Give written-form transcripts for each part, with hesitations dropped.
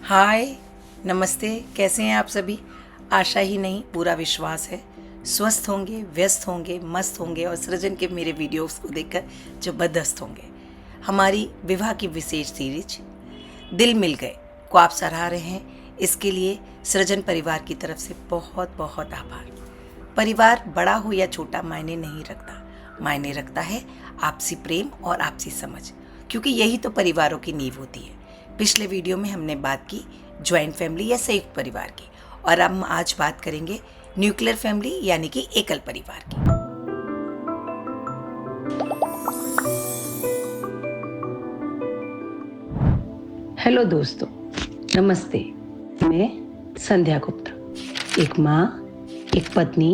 हाय, नमस्ते। कैसे हैं आप सभी? आशा ही नहीं, पूरा विश्वास है स्वस्थ होंगे, व्यस्त होंगे, मस्त होंगे और सृजन के मेरे वीडियोस को देखकर जबरदस्त होंगे। हमारी विवाह की विशेष सीरीज दिल मिल गए को आप सराह रहे हैं, इसके लिए सृजन परिवार की तरफ से बहुत बहुत आभार। परिवार बड़ा हो या छोटा मायने नहीं रखता, मायने रखता है आपसी प्रेम और आपसी समझ, क्योंकि यही तो परिवारों की नींव होती है। पिछले वीडियो में हमने बात की ज्वाइंट फैमिली या संयुक्त परिवार की, और अब हम आज बात करेंगे न्यूक्लियर फैमिली यानी कि एकल परिवार की। हेलो दोस्तों, नमस्ते। मैं संध्या गुप्ता, एक माँ, एक पत्नी,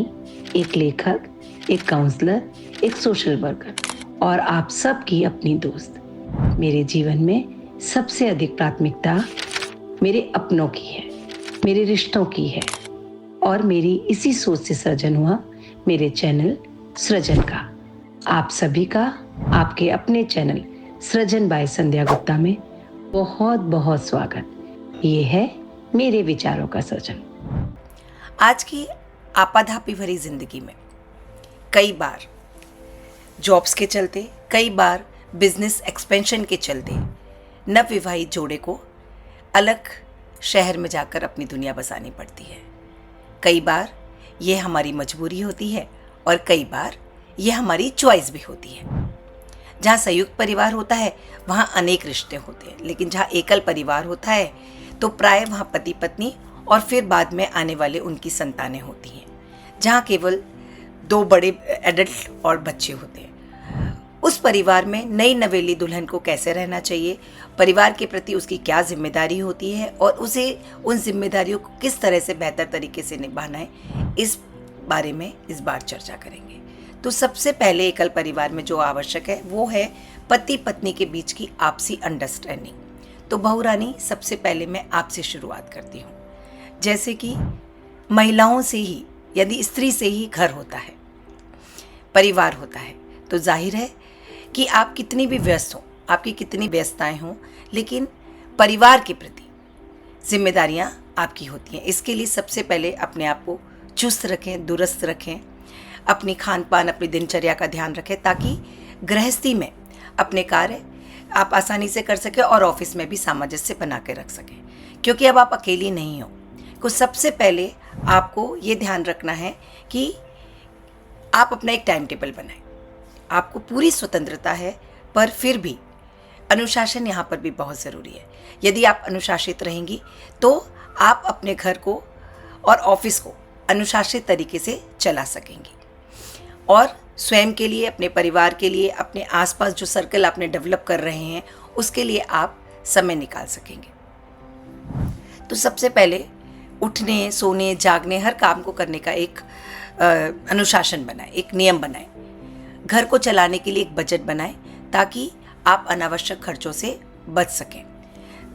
एक लेखक, एक काउंसलर, एक सोशल वर्कर और आप सबकी अपनी दोस्त। मेरे जीवन में सबसे अधिक प्राथमिकता मेरे अपनों की है, मेरे रिश्तों की है और मेरी इसी सोच से सृजन हुआ मेरे चैनल सृजन का। आप सभी का आपके अपने चैनल सृजन बाय संध्या गुप्ता में बहुत बहुत स्वागत। ये है मेरे विचारों का सृजन। आज की आपाधापी भरी जिंदगी में कई बार जॉब्स के चलते, कई बार बिजनेस एक्सपेंशन के चलते नवविवाहित जोड़े को अलग शहर में जाकर अपनी दुनिया बसानी पड़ती है। कई बार ये हमारी मजबूरी होती है और कई बार ये हमारी चॉइस भी होती है। जहाँ संयुक्त परिवार होता है वहाँ अनेक रिश्ते होते हैं, लेकिन जहाँ एकल परिवार होता है तो प्राय वहाँ पति पत्नी और फिर बाद में आने वाले उनकी संतानें होती हैं, जहाँ केवल 2 बड़े एडल्ट और बच्चे होते हैं। उस परिवार में नई नवेली दुल्हन को कैसे रहना चाहिए, परिवार के प्रति उसकी क्या जिम्मेदारी होती है और उसे उन जिम्मेदारियों को किस तरह से बेहतर तरीके से निभाना है, इस बारे में इस बार चर्चा करेंगे। तो सबसे पहले एकल परिवार में जो आवश्यक है वो है पति पत्नी के बीच की आपसी अंडरस्टैंडिंग। तो बहू रानी, सबसे पहले मैं आपसे शुरुआत करती हूँ। जैसे कि महिलाओं से ही, यदि स्त्री से ही घर होता है, परिवार होता है, तो जाहिर है कि आप कितनी भी व्यस्त हों, आपकी कितनी व्यस्तताएं हों, लेकिन परिवार के प्रति जिम्मेदारियां आपकी होती हैं। इसके लिए सबसे पहले अपने आप को चुस्त रखें, दुरुस्त रखें, अपनी खान पान, अपनी दिनचर्या का ध्यान रखें, ताकि गृहस्थी में अपने कार्य आप आसानी से कर सकें और ऑफिस में भी सामंजस्य बना के रख सकें, क्योंकि अब आप अकेली नहीं हो। तो सबसे पहले आपको ये ध्यान रखना है कि आप अपना एक टाइम टेबल बनाएं। आपको पूरी स्वतंत्रता है, पर फिर भी अनुशासन यहाँ पर भी बहुत ज़रूरी है। यदि आप अनुशासित रहेंगी तो आप अपने घर को और ऑफिस को अनुशासित तरीके से चला सकेंगी और स्वयं के लिए, अपने परिवार के लिए, अपने आसपास जो सर्कल आपने डेवलप कर रहे हैं उसके लिए आप समय निकाल सकेंगे। तो सबसे पहले उठने, सोने, जागने, हर काम को करने का एक अनुशासन बनाएं, एक नियम बनाएं। घर को चलाने के लिए एक बजट बनाएं ताकि आप अनावश्यक खर्चों से बच सकें।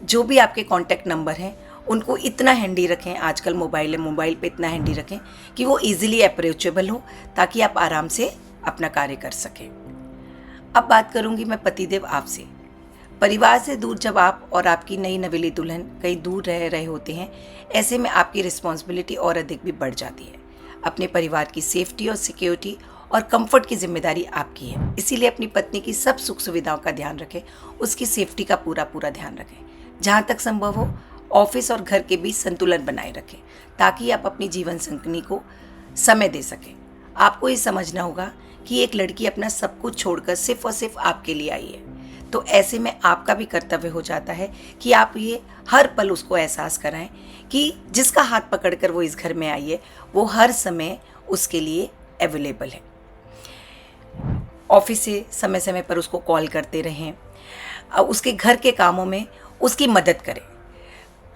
जो भी आपके कॉन्टैक्ट नंबर हैं उनको इतना हैंडी रखें, आजकल मोबाइल है, मोबाइल पे इतना हैंडी रखें कि वो इजीली अप्रोचेबल हो, ताकि आप आराम से अपना कार्य कर सकें। अब बात करूंगी मैं पतिदेव आपसे। परिवार से दूर जब आप और आपकी नई नवेली दुल्हन कहीं दूर रह रहे होते हैं, ऐसे में आपकी रिस्पॉन्सिबिलिटी और अधिक भी बढ़ जाती है। अपने परिवार की सेफ्टी और सिक्योरिटी और कंफर्ट की जिम्मेदारी आपकी है, इसीलिए अपनी पत्नी की सब सुख सुविधाओं का ध्यान रखें, उसकी सेफ्टी का पूरा ध्यान रखें। जहाँ तक संभव हो ऑफिस और घर के बीच संतुलन बनाए रखें, ताकि आप अपनी जीवन संगिनी को समय दे सकें। आपको ये समझना होगा कि एक लड़की अपना सब कुछ छोड़कर सिर्फ और सिर्फ आपके लिए आई है, तो ऐसे में आपका भी कर्तव्य हो जाता है कि आप ये हर पल उसको एहसास कराएं कि जिसका हाथ पकड़कर वो इस घर में आई है वो हर समय उसके लिए अवेलेबल है। ऑफिस से समय समय पर उसको कॉल करते रहें, उसके घर के कामों में उसकी मदद करें,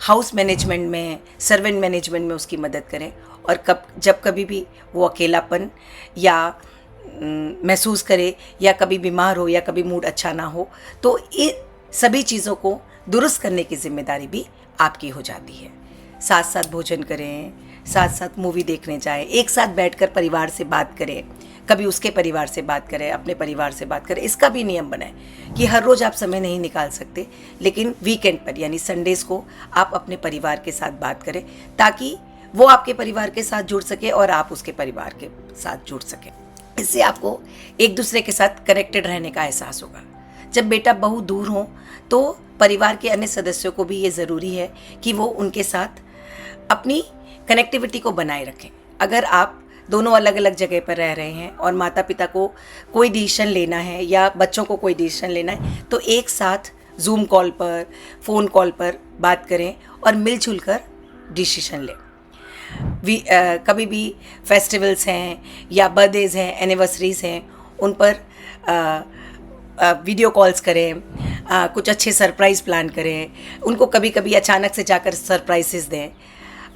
हाउस मैनेजमेंट में, सर्वेंट मैनेजमेंट में उसकी मदद करें। और जब कभी भी वो अकेलापन या महसूस करे या कभी बीमार हो या कभी मूड अच्छा ना हो, तो इन सभी चीज़ों को दुरुस्त करने की जिम्मेदारी भी आपकी हो जाती है। साथ साथ भोजन करें, साथ साथ मूवी देखने जाएं, एक साथ बैठकर परिवार से बात करें, कभी उसके परिवार से बात करें, अपने परिवार से बात करें। इसका भी नियम बनाएं कि हर रोज़ आप समय नहीं निकाल सकते, लेकिन वीकेंड पर यानी संडेज़ को आप अपने परिवार के साथ बात करें, ताकि वो आपके परिवार के साथ जुड़ सके और आप उसके परिवार के साथ जुड़ सकें। इससे आपको एक दूसरे के साथ कनेक्टेड रहने का एहसास होगा। जब बेटा बहू दूर हों तो परिवार के अन्य सदस्यों को भी ये ज़रूरी है कि वो उनके साथ अपनी कनेक्टिविटी को बनाए रखें। अगर आप दोनों अलग अलग जगह पर रह रहे हैं और माता पिता को कोई डिसीजन लेना है या बच्चों को कोई डिसीजन लेना है, तो एक साथ जूम कॉल पर, फ़ोन कॉल पर बात करें और मिलजुल कर डिसीजन लें। कभी भी फेस्टिवल्स हैं या बर्थडेज हैं, एनिवर्सरीज हैं, उन पर वीडियो कॉल्स करें, कुछ अच्छे सरप्राइज़ प्लान करें, उनको कभी कभी अचानक से जाकर सरप्राइजेस दें।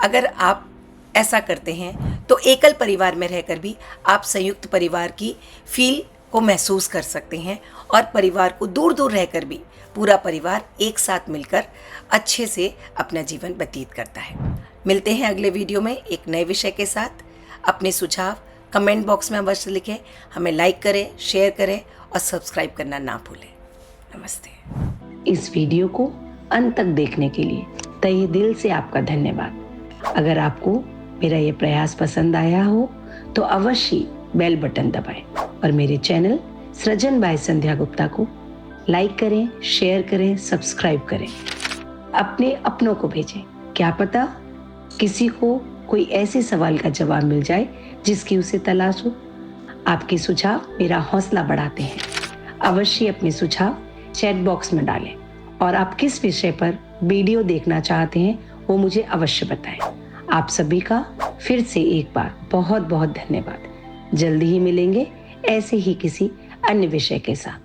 अगर आप ऐसा करते हैं तो एकल परिवार में रहकर भी आप संयुक्त परिवार की फील को महसूस कर सकते हैं और परिवार को दूर दूर रहकर भी पूरा परिवार एक साथ मिलकर अच्छे से अपना जीवन व्यतीत करता है। मिलते हैं अगले वीडियो में एक नए विषय के साथ। अपने सुझाव कमेंट बॉक्स में अवश्य लिखें, हमें लाइक करें, शेयर करें और सब्सक्राइब करना ना भूलें। नमस्ते। इस वीडियो को अंत तक देखने के लिए तहे दिल से आपका धन्यवाद। अगर आपको मेरा ये प्रयास पसंद आया हो तो अवश्य बेल बटन दबाएं और मेरे चैनल सृजन बाय संध्या गुप्ता को लाइक करें, शेयर करें, सब्सक्राइब करें। अपने अपनों को भेजें, क्या पता किसी को कोई ऐसे सवाल का जवाब मिल जाए जिसकी उसे तलाश हो। आपके सुझाव मेरा हौसला बढ़ाते हैं। अवश्य अपने सुझाव चैट बॉक्स में डालें और आप किस विषय पर वीडियो देखना चाहते हैं वो मुझे अवश्य बताएं। आप सभी का फिर से एक बार बहुत बहुत धन्यवाद। जल्दी ही मिलेंगे ऐसे ही किसी अन्य विषय के साथ।